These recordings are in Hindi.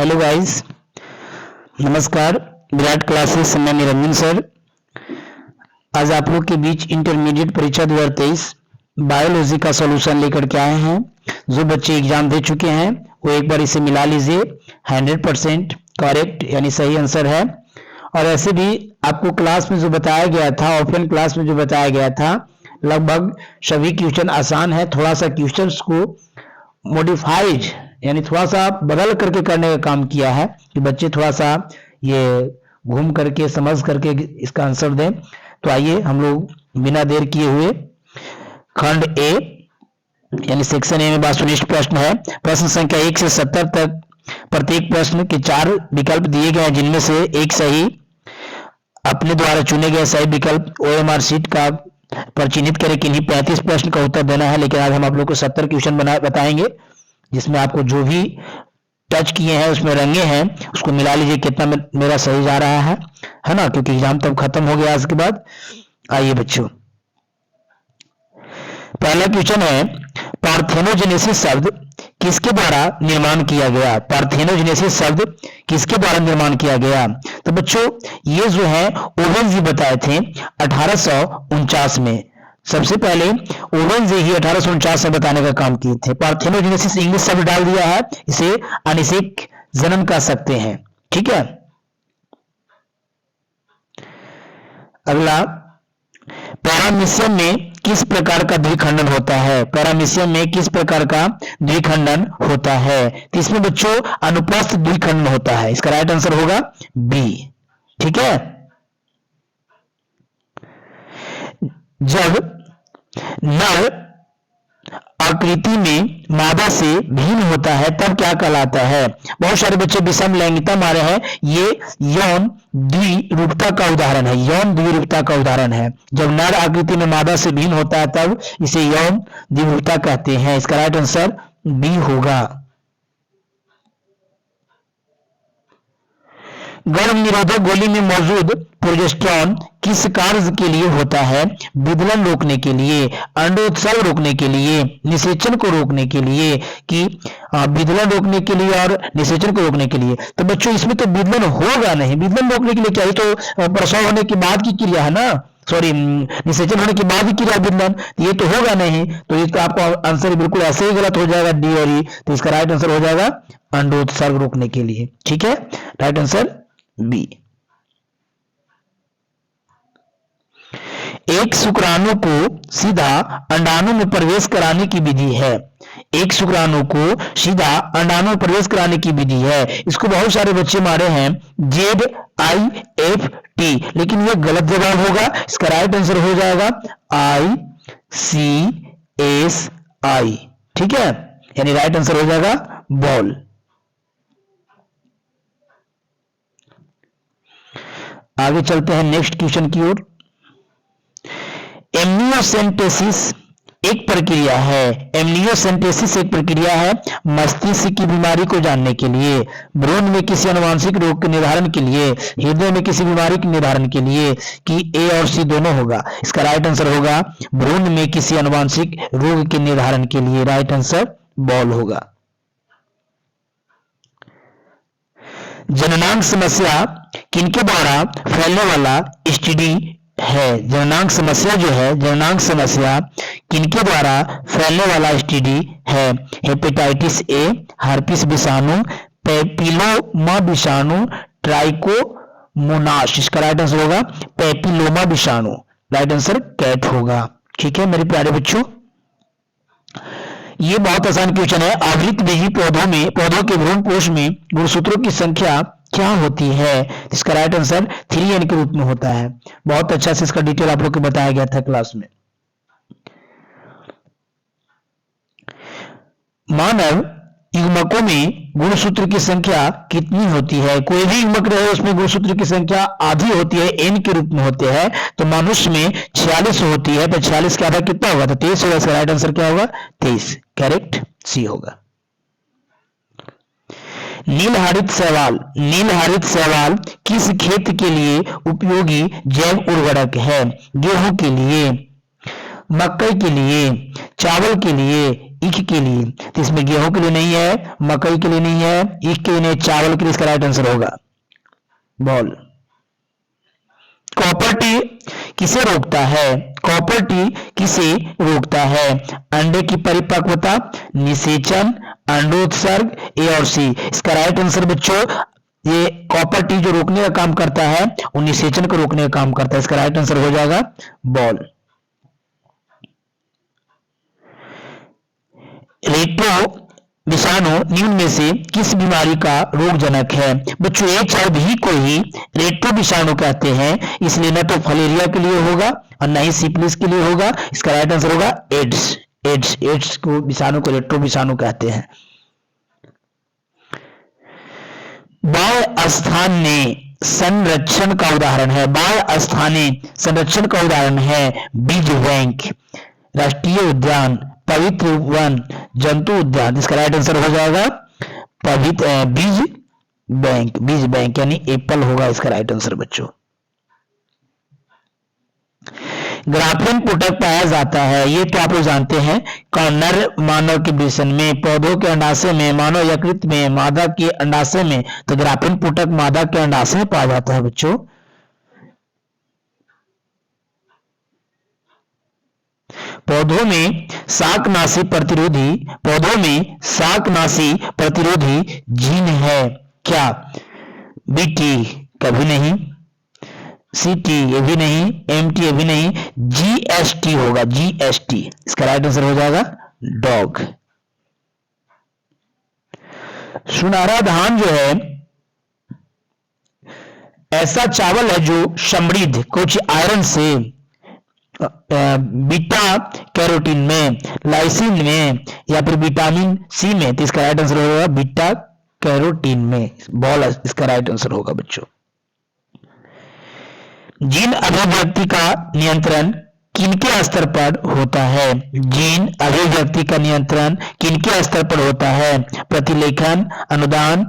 हेलो गाइस, नमस्कार। विराट क्लासेस से मैं निरंजन सर। आज आप लोग के बीच इंटरमीडिएट परीक्षा 2023 बायोलॉजी का सॉल्यूशन लेकर के आए हैं। जो बच्चे एग्जाम दे चुके हैं वो एक बार इसे मिला लीजिए। 100% करेक्ट यानी सही आंसर है। और ऐसे भी आपको क्लास में जो बताया गया था, ऑफलाइन क्लास में जो बताया गया था, लगभग सभी क्वेश्चन आसान है। थोड़ा सा क्वेश्चंस को मॉडिफाइड यानी थोड़ा सा बदल करके करने का काम किया है कि बच्चे थोड़ा सा ये घूम करके समझ करके इसका आंसर दें। तो आइए हम लोग बिना देर किए हुए खंड ए यानी सेक्शन ए में वस्तुनिष्ठ प्रश्न है। प्रश्न संख्या 1 से 70 तक प्रत्येक प्रश्न के 4 विकल्प दिए गए हैं, जिनमें से एक सही अपने द्वारा चुने गए सही विकल्प ओएमआर शीट का पर चिन्हित करें। किन्हीं 35 प्रश्न का उत्तर देना है, लेकिन आज हम आप लोग को 70 क्वेश्चन बताएंगे, जिसमें आपको जो भी टच किए हैं उसमें रंगे हैं उसको मिला लीजिए कितना मेरा सही जा रहा है ना, क्योंकि एग्जाम तब खत्म हो गया। इसके बाद आइए बच्चों, पहला क्वेश्चन है पार्थेनोजेनेसिस शब्द किसके द्वारा निर्माण किया गया। पार्थेनोजेनेसिस शब्द किसके द्वारा निर्माण किया गया। तो बच्चों ये जो है ओवेन जी बताए थे 1849 में। सबसे पहले ओवेन जी ही 1849 में बताने का काम किए थे। पार्थेनोजेनेसिस इंग्लिश शब्द डाल दिया है, इसे अनिषेक जन्म कह सकते हैं। ठीक है। अगला, पैरामीशियम में किस प्रकार का द्विखंडन होता है। पैरामीशियम में किस प्रकार का द्विखंडन होता है। तो इसमें बच्चों अनुप्रस्थ द्विखंडन होता है। इसका राइट आंसर होगा बी। ठीक है। जब नर आकृति में मादा से भिन्न होता है तब क्या कहलाता है। बहुत सारे बच्चे विषम लैंगिकता मारे हैं, ये यौन द्विरूपता का उदाहरण है। यौन द्विरूपता का उदाहरण है। जब नर आकृति में मादा से भिन्न होता है तब इसे यौन द्विरूपता कहते हैं। इसका राइट आंसर बी होगा। गर्भ निरोधक गोली में मौजूद प्रोजेस्टेरॉन किस कार्य के लिए होता है। विदलन रोकने के लिए, अंडोत्सर्ग रोकने के लिए, निषेचन को रोकने के लिए, कि विदलन रोकने के लिए और निषेचन को रोकने के लिए। तो बच्चों इसमें तो विदलन होगा नहीं। विदलन रोकने के लिए क्या, ये तो प्रसव होने के बाद की क्रिया है ना, सॉरी निषेचन होने के बाद ही क्रिया विदलन, ये तो होगा नहीं। तो इसका आपको आंसर बिल्कुल ऐसे ही गलत हो जाएगा, डी और ई। तो इसका राइट आंसर हो जाएगा अंडोत्सर्ग रोकने के लिए। ठीक है, राइट आंसर बी। एक शुक्राणु को सीधा अंडाणु में प्रवेश कराने की विधि है। एक शुक्राणु को सीधा अंडाणु में प्रवेश कराने की विधि है। इसको बहुत सारे बच्चे मारे हैं ZIFT, लेकिन यह गलत जवाब होगा। इसका राइट आंसर हो जाएगा ICSI। ठीक है, यानी राइट आंसर हो जाएगा बॉल। आगे चलते हैं नेक्स्ट क्वेश्चन की ओर। एमनियोसेंटेसिस एक प्रक्रिया है। एमनियोसेंटेसिस एक प्रक्रिया है मस्तिष्क की बीमारी को जानने के लिए, भ्रूण में किसी आनुवांशिक रोग के निर्धारण के लिए, हृदय में किसी बीमारी के निर्धारण के लिए, कि ए और सी दोनों होगा। इसका राइट आंसर होगा भ्रूण में किसी आनुवांशिक रोग के निर्धारण के लिए। राइट आंसर बॉल होगा। जननांग समस्या किनके द्वारा फैलने वाला एसटीडी है। जननांग समस्या जो है, जननांग समस्या किनके द्वारा फैलने वाला एसटीडी है। हेपेटाइटिस ए, हर्पिस विषाणु, पैपिलोमा विषाणु, ट्राइकोमोनास। इसका राइट आंसर होगा पैपिलोमा विषाणु। राइट आंसर कैट होगा। ठीक है मेरे प्यारे बच्चों, ये बहुत आसान क्वेश्चन है। आवृत बेही पौधों के भ्रूण कोश में गुणसूत्रों की संख्या क्या होती है। इसका राइट आंसर 3n के रूप में होता है। बहुत अच्छा से इसका डिटेल आप लोग को बताया गया था क्लास में। मानव युग्मकों में गुणसूत्र की संख्या कितनी होती है। कोई भी युग्मक रहे उसमें गुणसूत्र की संख्या आधी होती है, n के रूप में होते हैं। तो मनुष्य में 46 होती है, तो 46 का आधा कितना होगा, तो 23 होगा। इसका राइट आंसर क्या होगा 23। करेक्ट सी होगा। नीलहरित शैवाल किस खेत के लिए उपयोगी जैव उर्वरक है। गेहूं के लिए, मकई के लिए, चावल के लिए ईख के लिए, तो इसमें गेहूं के लिए नहीं है, मकई के लिए नहीं है, ईख के लिए नहीं, चावल के लिए इसका राइट आंसर होगा बॉल। कॉपर टी किसे रोकता है? कॉपर टी किसे रोकता है? अंडे की परिपक्वता, निषेचन, अंडोत्सर्ग, ए और सी। इसका राइट आंसर बच्चों, ये कॉपर टी जो रोकने का काम करता है वो निषेचन को रोकने का काम करता है। इसका राइट आंसर हो जाएगा बॉल। रेट्रो विषाणु निम्न में से किस बीमारी का रोगजनक है? बच्चों HIV को ही रेट्रो विषाणु कहते हैं, इसलिए न तो फलेरिया के लिए होगा और न ही सिफिलिस के लिए होगा। इसका राइट आंसर होगा एड्स। एड्स को विषाणु को रेट्रो विषाणु कहते हैं। बाह्य स्थानीय संरक्षण का उदाहरण है, बाह्य स्थानीय संरक्षण का उदाहरण है बीज बैंक, राष्ट्रीय उद्यान, पवित्र वन, जंतु उद्यान। इसका राइट आंसर हो जाएगा पवित्र बीज बैंक। बीज बैंक यानी एप्पल होगा इसका राइट आंसर बच्चों। ग्राफीन पुटक पाया जाता है, ये तो आप लोग जानते हैं, नर मानव के वृषण में, पौधों के अंडाशय में, मानव यकृत में, मादा के अंडाशय में। तो ग्राफीन पुटक मादा के अंडाशय में पाया जाता है बच्चों। पौधों में शाकनाशी प्रतिरोधी, पौधों में शाकनाशी प्रतिरोधी जीन है क्या? बीटी कभी नहीं, सीटी ये भी नहीं, एमटी ये भी नहीं, जीएसटी होगा, जीएसटी। इसका राइट आंसर हो जाएगा डॉग। सुनहरा धान जो है ऐसा चावल है जो समृद्ध कुछ आयरन से, बीटा कैरोटीन में, लाइसिन में या फिर विटामिन सी में। तो इसका राइट आंसर होगा बीटा कैरोटीन में, बॉल इसका राइट आंसर होगा बच्चों। जीन अभिव्यक्ति का नियंत्रण किनके स्तर पर होता है? जीन अभिव्यक्ति का नियंत्रण किनके स्तर पर होता है? प्रतिलेखन, अनुदान,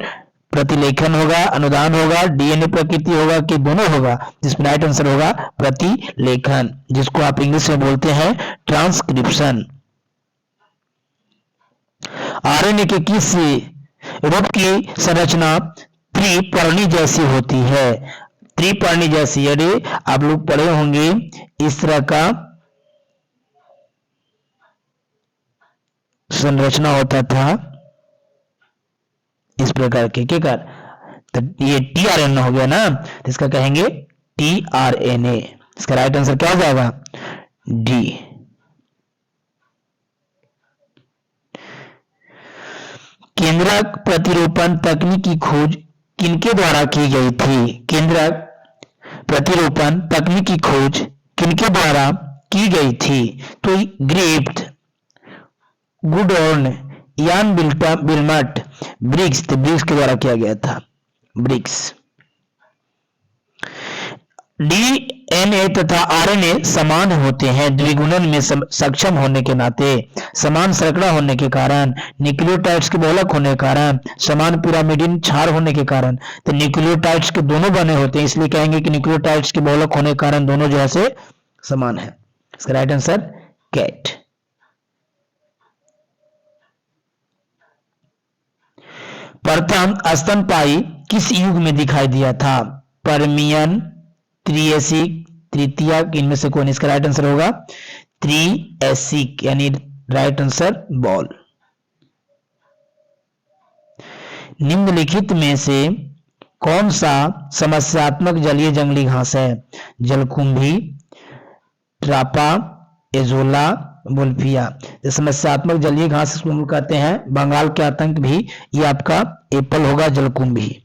प्रतिलेखन होगा, अनुदान होगा, डीएनए प्रकृति होगा कि दोनों होगा? जिसमें राइट आंसर होगा प्रतिलेखन, जिसको आप इंग्लिश में बोलते हैं ट्रांसक्रिप्शन। आरएनए के किस रूप की संरचना त्रिपर्णी जैसी होती है? त्रिपर्णी जैसी, यदि आप लोग पढ़े होंगे इस तरह का संरचना होता था, इस प्रकार के क्या कर, तो ये टीआरएनए हो गया ना, तो इसका कहेंगे टीआरएनए। इसका राइट आंसर क्या हो जाएगा? डी। केंद्रक प्रतिरूपण तकनीक की खोज किनके द्वारा की गई थी? केंद्रक प्रतिरूपण तकनीक की खोज किनके द्वारा की गई थी? तो ग्रिफ्थ, गुडॉर्न, यान विल्मट, ब्रिग्स, तो ब्रिग्स के द्वारा किया गया था, ब्रिग्स। डीएनए तथा आरएनए समान होते हैं द्विगुणन में सक्षम होने के नाते, समान शर्करा होने के कारण, न्यूक्लियोटाइड्स के बहुलक होने के कारण, समान पिरामिडिन क्षार होने के कारण। तो न्यूक्लियोटाइड्स के दोनों बने होते हैं, इसलिए कहेंगे कि न्यूक्लियोटाइड्स के बहुलक होने के कारण दोनों जो है से समान है। इसका राइट आंसर कैट। प्रथम स्तनपायी किस युग में दिखाई दिया था? पर्मियन, त्रिएसिक, तृतीयक, इनमें से कौन? इसका राइट आंसर होगा त्रिएसिक यानी राइट आंसर बॉल। निम्नलिखित में से कौन सा समस्यात्मक जलीय जंगली घास है? जलकुंभी, ट्रापा, एजोला, बुल्फिया। समस्यात्मक जलीय घास इसको हम कहते हैं बंगाल के आतंक भी, ये आपका एप्पल होगा, जलकुंभी।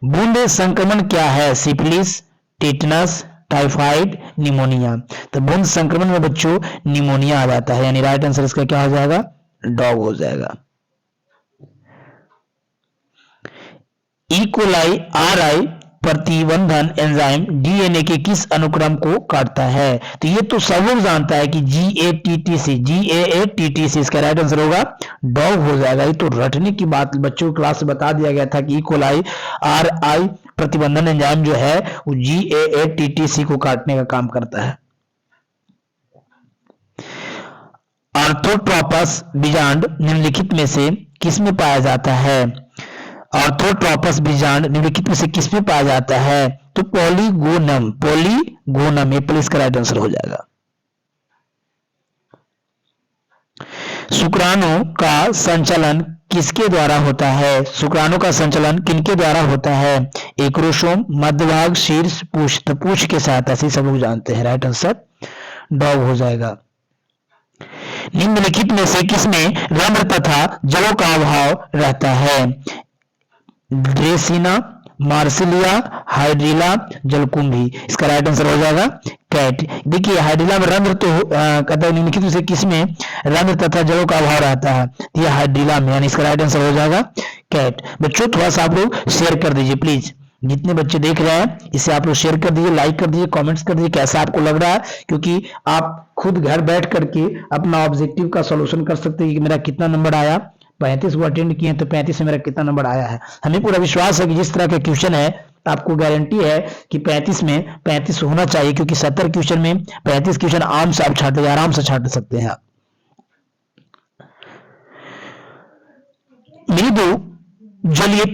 बूंद संक्रमण क्या है? Syphilis, tetanus, typhoid, pneumonia. तो बूंद संक्रमण में बच्चों निमोनिया आ जाता है, यानी राइट आंसर इसका क्या हो जाएगा? डॉग हो जाएगा। ई कोलाई आरआई प्रतिबंधन एंजाइम डीएनए के किस अनुक्रम को काटता है? तो ये तो सब लोग जानता है कि GATTC, GAATTC। इसका राइट आंसर होगा डॉग हो जाएगा। ये तो रटने की बात बच्चों क्लास में बता दिया गया था कि ई कोलाई आरआई प्रतिबंधन एंजाइम जो है वो GAA-TTC को काटने का काम करता है। ऑर्थोट्रोपस बीजांड निम्नलिखित में से किसमें पाया जाता है? ऑर्थोट्रोपस बीजांड निम्नलिखित में से किसमें पाया जाता है? तो पॉलीगोनम, पॉलीगोनम ये प्लीज का राइट आंसर हो जाएगा। शुक्राणु का संचालन किसके द्वारा होता है? शुक्राणु का संचालन किनके द्वारा होता है? एक्रोसोम, मध्यभाग, शीर्ष, पूछ। तो पूछ के सहायता से सब लोग जानते हैं, राइट आंसर डॉग हो जाएगा। निम्नलिखित में से किसमें रंध्र तथा जलों का अभाव रहता है? ड्रेसिना, मार्सिलिया, हाइड्रिला, जलकुंभी। इसका राइट आंसर हो जाएगा कैट। देखिए हाइड्रिला में रंध्र तो कहता है निम्नलिखित में से किसमें रंध्र तथा जलों का अभाव रहता है? ये हाइड्रिला में, यानी इसका राइट आंसर हो जाएगा कैट। बच्चों थोड़ा सा आप लोग शेयर कर दीजिए प्लीज, जितने बच्चे देख रहे हैं इसे आप लोग शेयर कर दीजिए, लाइक कर दीजिए, कमेंट्स कर दीजिए कैसा आपको लग रहा है, क्योंकि आप खुद घर बैठ करके अपना ऑब्जेक्टिव का सॉल्यूशन कर सकते हैं कि मेरा कितना नंबर आया। 35 वो अटेंड किए हैं तो 35 में मेरा कितना नंबर आया है। हमें पूरा विश्वास है कि जिस तरह का क्वेश्चन है आपको गारंटी है कि 35 में 35 होना चाहिए, क्योंकि 70 क्वेश्चन में 35 क्वेश्चन आराम से आप छाट आराम से छाट सकते हैं। मृदु जलीय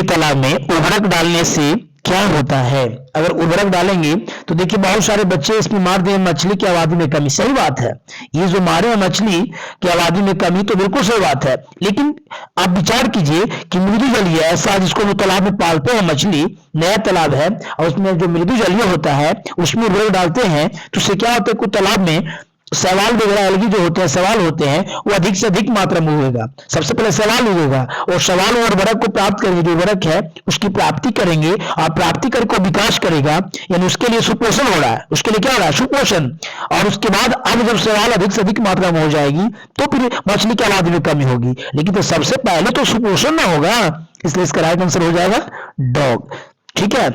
तालाब में उर्वरक डालने से क्या होता है? अगर उर्वरक डालेंगे तो देखिए बहुत सारे बच्चे इसमें मार दें मछली की आबादी में कमी। सही बात है, ये जो मारे हैं मछली की आबादी में कमी तो बिल्कुल सही बात है, लेकिन आप विचार कीजिए कि मृदु जलीय ऐसा जिसको वो तालाब में पालते हैं मछली, नया तालाब है और उसमें जो मृदु जलीय होता है उसमें उर्वरक डालते हैं तो उससे क्या होता है कुछ तालाब में सवाल वगैरह एलगी जो होते हैं सवाल होते हैं वो अधिक से अधिक मात्रा में होगा। सबसे पहले सवाल होगा और सवाल और उर्वरक को प्राप्त करेंगे, जो उर्वरक है उसकी प्राप्ति करेंगे और प्राप्ति करके विकास करेगा, यानी उसके लिए सुपोषण हो रहा है, उसके लिए क्या हो रहा है सुपोषण। और उसके बाद अब जब सवाल अधिक से अधिक मात्रा में हो जाएगी तो फिर मछली की आबादी में कमी होगी, लेकिन तो सबसे पहले तो सुपोषण ना होगा, इसलिए इसका राइट आंसर हो जाएगा डॉग। ठीक है,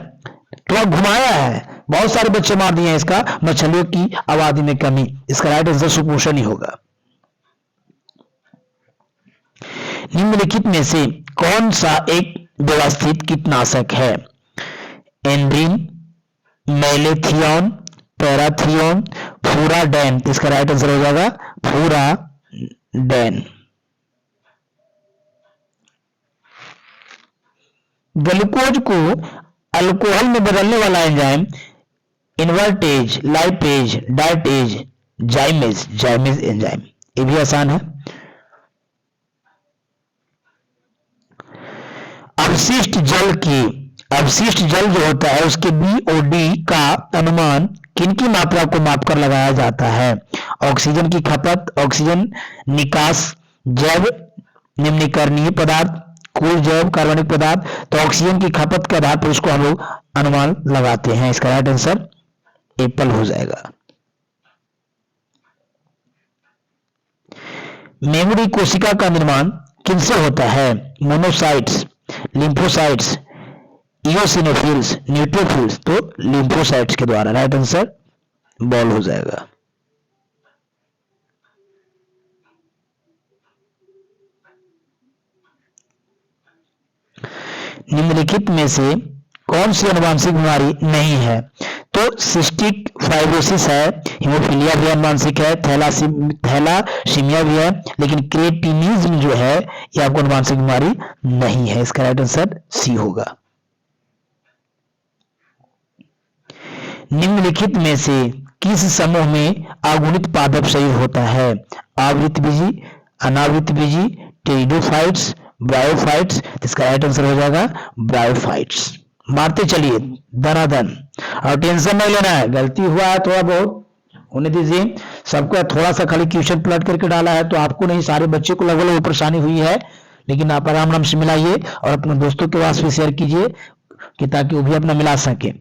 थोड़ा घुमाया है, बहुत सारे बच्चे मार दिए हैं इसका मछलियों की आबादी में कमी, इसका राइट आंसर सुपोषण ही होगा। निम्नलिखित में से कौन सा एक व्यवस्थित कीटनाशक है? एंड्रीन, मैलेथियन, पैराथियन, फुराडेन। इसका राइट आंसर हो जाएगा फुराडेन। ग्लूकोज को अल्कोहल में बदलने वाला enzyme invertase, lipase, diastase, zymase enzyme. ये भी आसान है। अवशिष्ट जल जो होता है उसके BOD का अनुमान किनकी मात्रा को मापकर लगाया जाता है? ऑक्सीजन की खपत, ऑक्सीजन निकास, जैव निम्नीकरणीय पदार्थ, कुल जैव कार्बनिक पदार्थ। तो ऑक्सीजन की खपत के आधार पर उसको हम लोग अनुमान लगाते हैं, इसका राइट आंसर एप्पल हो जाएगा। मेमोरी कोशिका का निर्माण किनसे होता है? Monocytes, lymphocytes, eosinophils, neutrophils. तो लिम्फोसाइट्स के द्वारा, राइट आंसर बॉल हो जाएगा। निम्नलिखित में से कौन सी आनुवांशिक बीमारी नहीं है? तो सिस्टिक फाइब्रोसिस है, हीमोफीलिया भी आनुवांशिक है, थैलासीमिया भी है, लेकिन क्रेटिनिज्म जो है ये आपको आनुवांशिक बीमारी नहीं है, इसका राइट आंसर सी होगा। निम्नलिखित में से किस समूह में अगुणित पादप शरीर होता है? आवृतबीजी, अनावृतबीजी, टेरिडोफाइट्स, ब्रायोफाइट्स। इसका राइट आंसर हो जाएगा ब्रायोफाइट्स। मारते चलिए दनादन और टेंशन नहीं लेना है, गलती हुआ है थोड़ा बहुत होने दीजिए, सबको थोड़ा सा खाली क्वेश्चन पलट करके डाला है तो आपको नहीं सारे बच्चे को लगभग वो परेशानी हुई है, लेकिन आप आराम से मिलाइए और अपने दोस्तों के पास भी शेयर कीजिए कि ताकि वो भी अपना मिला सके।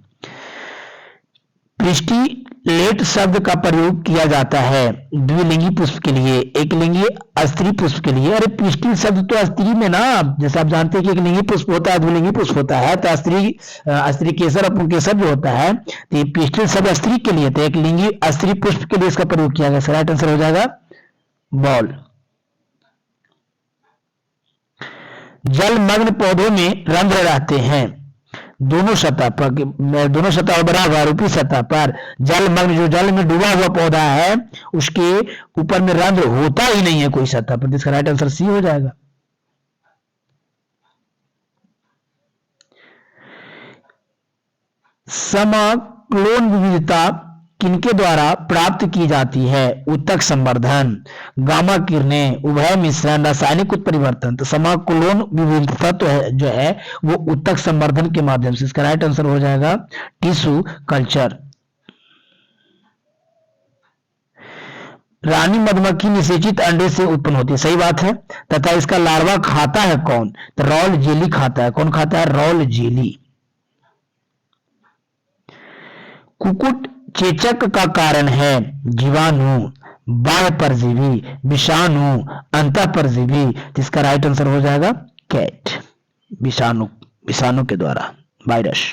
प्रिस्टिलेट शब्द का प्रयोग किया जाता है द्विलिंगी पुष्प के लिए, एक लिंगी स्त्री पुष्प के लिए। अरे प्रिस्टिल शब्द तो स्त्री में ना, जैसे आप जानते हैं कि एक लिंगी पुष्प होता है द्विलिंगी पुष्प होता है, तो स्त्री केसर और पुंकेसर जो होता है तो ये प्रिस्टिल शब्द स्त्री के लिए, तो एक लिंगी स्त्री पुष्प के लिए इसका प्रयोग किया गया। राइट आंसर हो जाएगा बॉल। जलमग्न पौधों में रंध्र रहते हैं, दोनों सतह पर, दोनों सतह बराबर ऊपरी सतह पर जलमग्न, जो जल में डूबा हुआ पौधा है उसके ऊपर में रंध्र होता ही नहीं है कोई सतह पर। इसका राइट आंसर सी हो जाएगा। समक्लोन विविधता किनके द्वारा प्राप्त की जाती है? ऊतक संवर्धन, गामा किरणें, उभय मिश्रण, रासायनिक उत्परिवर्तन। तो समक्लोन विविधता तो है जो है वो ऊतक संवर्धन के माध्यम से। इसका राइट आंसर हो जाएगा टिश्यू कल्चर। रानी मधुमक्खी निषेचित अंडे से उत्पन्न होती है, सही बात है। तथा इसका लार्वा खाता है कौन? तो रॉल जेली खाता है। कौन खाता है? Royal jelly. कुकुट चेचक का कारण है जीवाणु, बाह्य परजीवी, विषाणु, अंतः परजीवी। जिसका राइट आंसर हो जाएगा कैट, विषाणु, विषाणु के द्वारा, वायरस।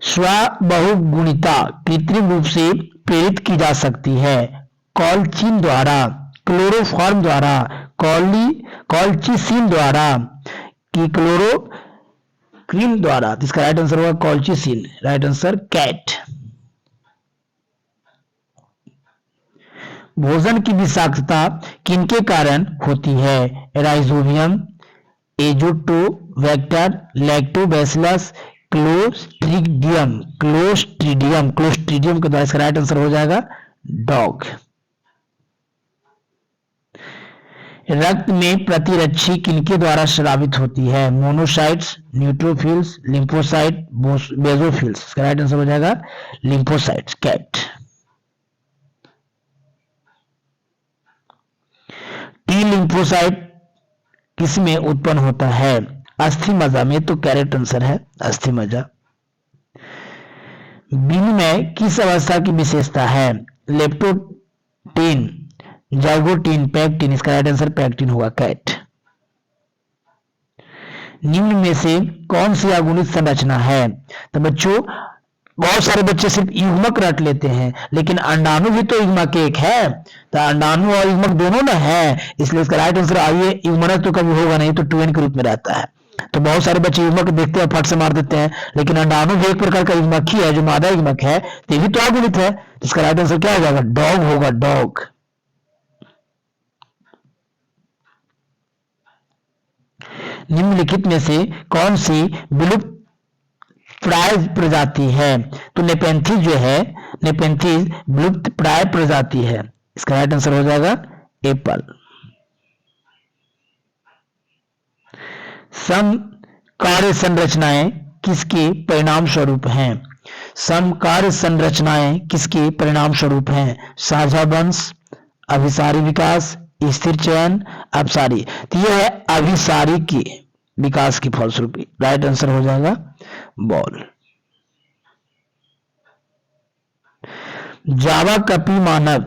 स्वबहुगुणिता कृत्रिम रूप से प्रेरित की जा सकती है कॉलचिन द्वारा, क्लोरोफॉर्म द्वारा, कॉलचिसिन द्वारा कि क्लोरोक्विन द्वारा। इसका राइट आंसर होगा कॉलचिसिन, राइट आंसर कैट। भोजन की विषाक्तता किनके कारण होती है? Rhizobium, Azotobacter, lactobacillus, clostridium, clostridium के द्वारा। इसका राइट आंसर हो जाएगा डॉग। रक्त में प्रतिरक्षी किनके द्वारा स्रावित होती है? Monocytes, neutrophils, lymphocyte, basophils. इसका राइट आंसर हो जाएगा लिम्फोसाइट्स, कैट। टी लिम्फोसाइट किसमें उत्पन्न होता है? अस्थि मज्जा में। तो कैरेट आंसर है अस्थि मज्जा। विनिमय किस अवस्था की विशेषता है? Leptotene, zygotene, pectin. इसका राइट आंसर पैक्टिन होगा, कैट। निम्न में से कौन सी अगुणित संरचना है? तो बच्चों बहुत सारे बच्चे सिर्फ युग्मक रट लेते हैं, लेकिन अंडाणु भी तो युग्मक एक है। तो अंडाणु और युग्मक दोनों ना है, इसलिए इसका राइट आंसर आइए, युग्मनक तो कभी होगा नहीं, तो 2n के रूप में रहता है। तो बहुत सारे बच्चे युग्मक देखते हैं फट से मार देते हैं, लेकिन अंडाणु भी एक प्रकार का युग्मक ही है जो मादा युग्मक है, तो भी तो अगुणित है। इसका राइट आंसर क्या हो जाएगा? डॉग होगा, डॉग। निम्नलिखित में से कौन सी विलुप्त प्राय प्रजाति है? तो नेपेंथिस जो है, नेपेंथिस विलुप्त प्राय प्रजाति है। इसका राइट आंसर हो जाएगा एप्पल। समकार्य संरचनाएं किसके परिणाम स्वरूप हैं? समकार्य संरचनाएं किसके परिणाम स्वरूप हैं? साझा वंश, अभिसारी विकास, स्थिर चयन, अपसारी। तो यह है अभिसारी के विकास की फलस्वरूप। राइट आंसर हो जाएगा बॉल। जावा कपी मानव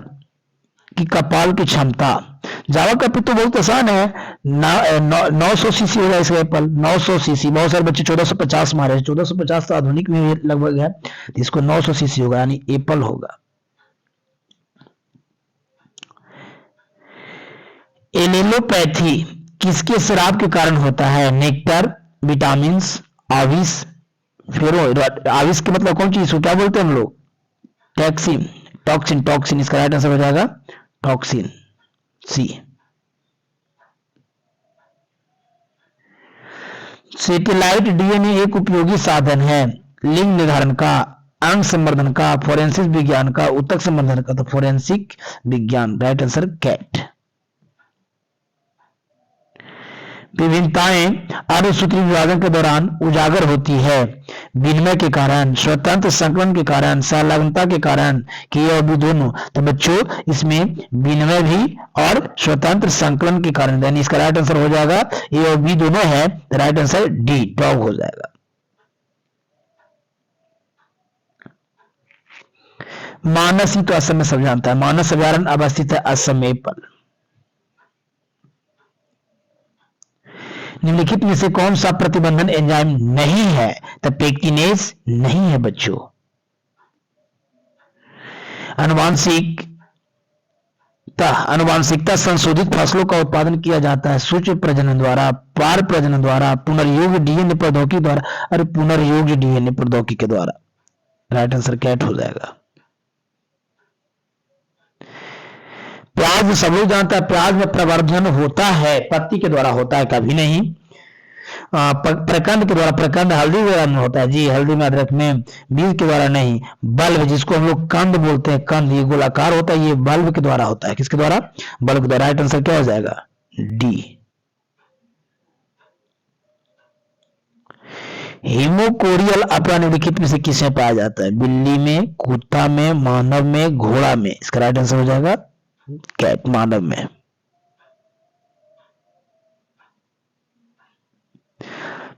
की कपाल की क्षमता। जावा कपी तो बहुत आसान है, 900 सीसी होगा इसका एप्पल, 900 सीसी। बहुत सारे बच्चे 1450 मारे, 1450 तो आधुनिक में लगभग है, इसको 900 सीसी होगा, यानी एप्पल होगा। एलेलोपैथी किसके स्राव के कारण होता है? नेक्टर, विटामिन, आविश, फेरो। आविश के मतलब कौन चीज को क्या बोलते हैं हम लोग? टैक्सिन, टॉक्सिन, टॉक्सिन। इसका राइट आंसर हो जाएगा टॉक्सिन, सी। सैटेलाइट डीएनए एक उपयोगी साधन है लिंग निर्धारण का, अंग संवर्धन का, फोरेंसिक विज्ञान का, ऊतक संवर्धन का। तो फोरेंसिक विज्ञान, राइट आंसर कैट। विभिन्नताएं अर्धसूत्री विभाजन के दौरान उजागर होती है विनिमय के कारण, स्वतंत्र संकलन के कारण, संलग्नता के कारण, कि ये भी दोनों। तो बच्चों इसमें विनिमय भी और स्वतंत्र संकलन के कारण, यानी इसका राइट आंसर हो जाएगा ये और बी दोनों है, तो राइट आंसर डी, डॉग हो जाएगा। मानस ही तो असम में सब जानता है, मानस अभ्यारण्य अवस्थित है असम में पर। निम्नलिखित में से कौन सा प्रतिबंधन एंजाइम नहीं है? तो पेक्टिनेज नहीं है बच्चों। आनुवांशिक अनुवांशिकता संशोधित फसलों का उत्पादन किया जाता है सूक्ष्म प्रजनन द्वारा, पार प्रजनन द्वारा, पुनर्योग्य डीएनए प्रौद्योगिकी द्वारा। अरे पुनर्योग्य डीएनए प्रौद्योगिकी के द्वारा, राइट आंसर कैट हो जाएगा। प्याज सब लोग जानता है, प्याज में प्रवर्धन होता है, पत्ती के द्वारा होता है, कभी नहीं प्रकंद के द्वारा। प्रकंद हल्दी वगैरह में होता है जी, हल्दी में, अदरक में, बीज के द्वारा नहीं। बल्ब जिसको हम लोग कंद बोलते हैं, कंद ये गोलाकार होता है, ये बल्ब के द्वारा होता है। किसके द्वारा? बल्ब के द्वारा। राइट आंसर क्या हो जाएगा? डी। हिमोकोरियल अपना निम्नलिखित में से किसमें पाया जाता है? बिल्ली में, कुत्ता में, मानव में, घोड़ा में। इसका राइट आंसर हो जाएगा कैट, मानव में।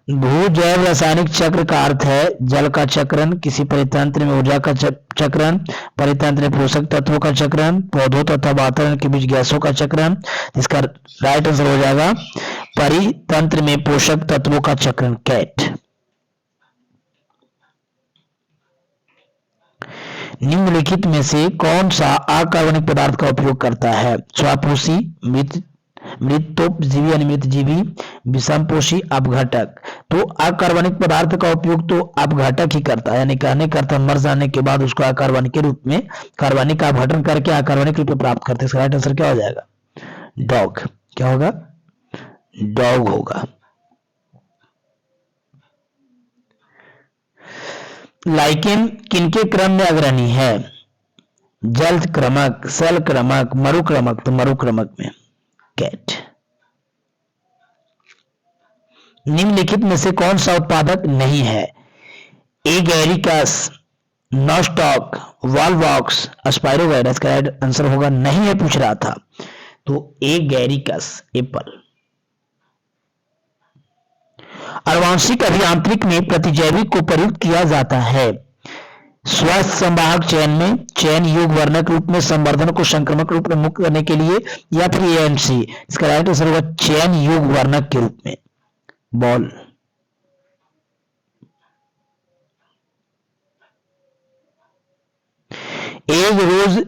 भूजैव रासायनिक चक्र का अर्थ है जल का चक्रण, किसी परितंत्र में ऊर्जा का चक्रण, परितंत्र में पोषक तत्वों का चक्रण, पौधों तथा वातावरण के बीच गैसों का चक्रण। इसका राइट आंसर हो जाएगा परितंत्र में पोषक तत्वों का चक्रण, कैट। निम्नलिखित में से कौन सा अकार्बनिक पदार्थ का उपयोग करता है? स्वापोषी, मृतोपजीवी यानी मृतजीवी, विषमपोषी, अपघटक। तो अकार्बनिक पदार्थ का उपयोग तो अपघटक ही करता है, यानी कहने का अर्थ मर जाने के बाद उसको अकार्बनिक के रूप में, कार्बनिक का अपघटन करके अकार्बनिक रूप में प्राप्त करते हैं। इसका राइट आंसर क्या हो जाएगा? डॉग। क्या होगा? डॉग होगा। लाइकेन किनके क्रम में अग्रणी है? जल क्रमक, सेल क्रमक, मरुक्रमक। तो मरुक्रमक में, कैट। निम्नलिखित में से कौन सा उत्पादक नहीं है? Agaricus, Nostoc, Volvox, Spirogyra. का राइट आंसर होगा नहीं है, पूछ रहा था। तो एगेरिकस, एप्पल। आनुवांशिक अभियांत्रिक में प्रतिजैविक को प्रयुक्त किया जाता है स्वस्थ संवाहक चयन में, चयन युग वर्णक रूप में, संवर्धन को संक्रमक रूप में मुक्त करने के लिए, या फिर एएनसी। इसका राइट आंसर होगा चयन युग वर्णक के रूप में, बॉल। एक रोज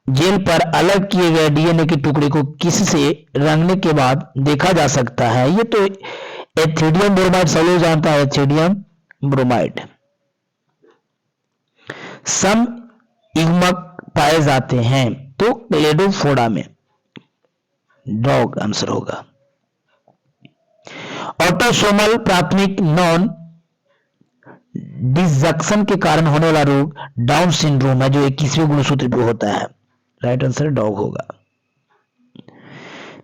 जेल पर अलग किए गए डीएनए के टुकड़े को किससे रंगने के बाद देखा जा सकता है? ये तो एथिडियम ब्रोमाइड सब लोग जानता है, एथिडियम ब्रोमाइड। सम युग्मक पाए जाते हैं तो क्लेडोफोरा में, डॉग आंसर होगा। ऑटोसोमल प्राथमिक नॉन डिसजंक्शन के कारण होने वाला रोग डाउन सिंड्रोम है, जो 21वें गुणसूत्र पे होता है। राइट आंसर डॉग होगा।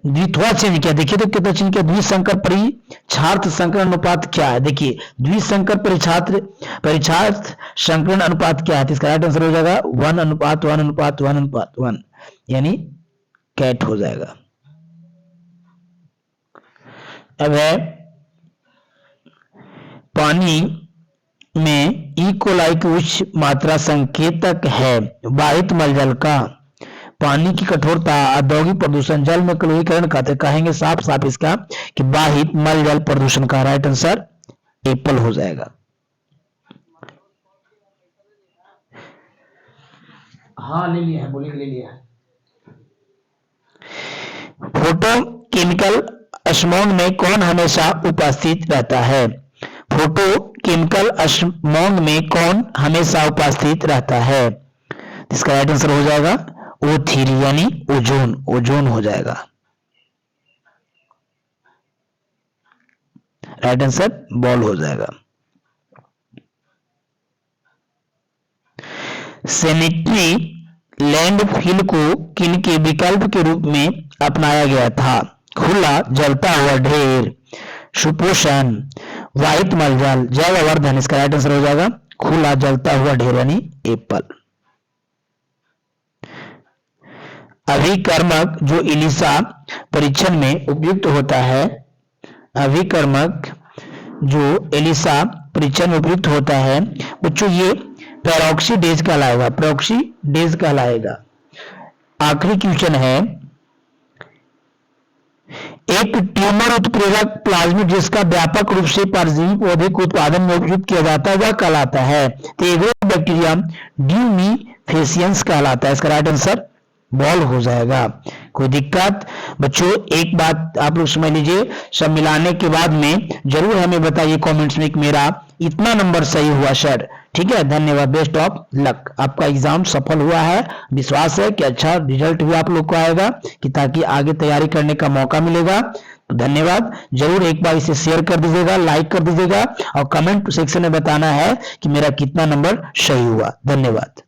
द्वित्वा चिन्ह क्या? देखिए तो कितना चिन्ह क्या? द्विसंकर परिछात्र संकरण अनुपात क्या है? देखिए द्विसंकर परिछात्र संकरण अनुपात क्या है? इसका राइट आंसर हो जाएगा 1:1:1:1:1, यानी कैट हो जाएगा। अब है पानी में ई कोलाई की उच्च मात्रा संकेतक है वाहित मलजल का। पानी की कठोरता, औद्योगिक प्रदूषण, जल में क्लोरीकरण कहते, कहेंगे साफ साफ इसका कि बाहित मल जल प्रदूषण का। राइट आंसर एप्पल हो जाएगा। हाँ ले लिया है, बोलिए ले लिया है। फोटोकेमिकल अस्मोग में कौन हमेशा उपस्थित रहता है? फोटोकेमिकल अस्मोग में कौन हमेशा उपस्थित रहता है? इसका राइट आंसर हो जाएगा O3 यानी ओजोन, ओजोन हो जाएगा। राइट आंसर बॉल हो जाएगा। सैनिटरी लैंडफिल को किनके विकल्प के रूप में अपनाया गया था? खुला जलता हुआ ढेर, सुपोषण, वाहित मलजल, जैव अवर्धन। इसका राइट आंसर हो जाएगा खुला जलता हुआ ढेर यानी एप्पल। अभिकर्मक जो इलिसा परीक्षण में उपयुक्त होता है, अभिकर्मक जो एलिसा परीक्षण में उपयुक्त होता है बच्चों, ये पेरोक्सीडेज कहलाएगा, पेरोक्सीडेज कहलाएगा। आखिरी क्वेश्चन है, एक ट्यूमर उत्प्रेरक प्लाज्मिड जिसका व्यापक रूप से परजीवी पौधे के उत्पादन में उपयोग किया जाता है वह कहलाता है? तो एग्रोबैक्टीरियम ड्यूमिफेसियंस कहलाता है। इसका राइट आंसर बॉल हो जाएगा। कोई दिक्कत? बच्चों एक बात आप लोग समझ लीजिए, सब मिलाने के बाद में जरूर हमें बताइए कमेंट्स में कि मेरा इतना नंबर सही हुआ सर। ठीक है, धन्यवाद, बेस्ट ऑफ लक। आपका एग्जाम सफल हुआ है, विश्वास है कि अच्छा रिजल्ट भी आप लोग को आएगा, कि ताकि आगे तैयारी करने का मौका मिलेगा। तो धन्यवाद, जरूर एक बार इसे शेयर कर दीजिएगा, लाइक कर दीजिएगा और कमेंट सेक्शन में बताना है कि मेरा कितना नंबर सही हुआ। धन्यवाद।